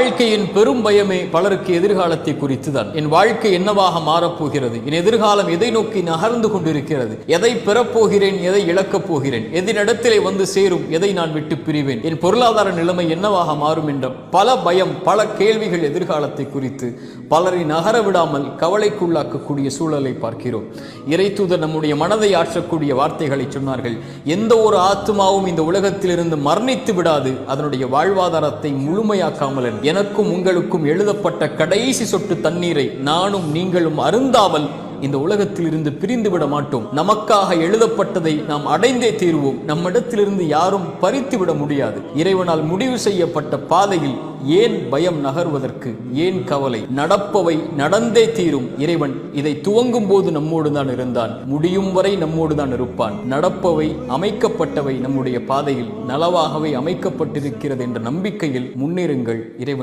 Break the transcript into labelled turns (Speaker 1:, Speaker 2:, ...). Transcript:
Speaker 1: வாழ்க்கையின் பெரும் பயமே பலருக்கு எதிர்காலத்தை குறித்துதான். என் வாழ்க்கை என்னவாக மாறப்போகிறது, என் எதிர்காலம் எதை நோக்கி நகர்ந்து கொண்டிருக்கிறது, எதை பெறப்போகிறேன், எதை இழக்கப் போகிறேன், எதினிடத்திலே வந்து சேரும், எதை நான் விட்டு பிரிவேன், என் பொருளாதார நிலைமை என்னவாக மாறும் என்ற பல பயம், பல கேள்விகள் எதிர்காலத்தை குறித்து பலரை நகர விடாமல் கவலைக்குள்ளாக்கக்கூடிய சூழலை பார்க்கிறோம். இறைத்தூதர் நம்முடைய மனதை ஆற்றக்கூடிய வார்த்தைகளை சொன்னார்கள். எந்த ஒரு ஆத்மாவும் இந்த உலகத்திலிருந்து மரணித்து விடாது, அதனுடைய வாழ்வாதாரத்தை முழுமையாக்காமல் எனக்கும் உங்களுக்கும் எழுதப்பட்ட கடைசி சொட்டு தண்ணீரை நானும் நீங்களும் அருந்தாமல் இந்த உலகத்தில் இருந்து பிரிந்து விட மாட்டோம். நமக்காக எழுதப்பட்டதை நாம் அடைந்தே தீர்வோம். நம்மிடத்திலிருந்து யாரும் பறித்து விட முடியாது. இறைவனால் முடிவு செய்யப்பட்ட பாதையில் ஏன் பயம் நகர்வதற்கு, ஏன் கவலை? நடப்பவை நடந்தே தீரும். இறைவன் இதை துவங்கும் போது நம்மோடு தான் இருந்தான், முடியும் வரை நம்மோடு தான் இருப்பான். நடப்பவை, அமைக்கப்பட்டவை நம்முடைய பாதையில் நலவாகவே அமைக்கப்பட்டிருக்கிறது என்ற நம்பிக்கையில் முன்னேறுங்கள். இறைவன்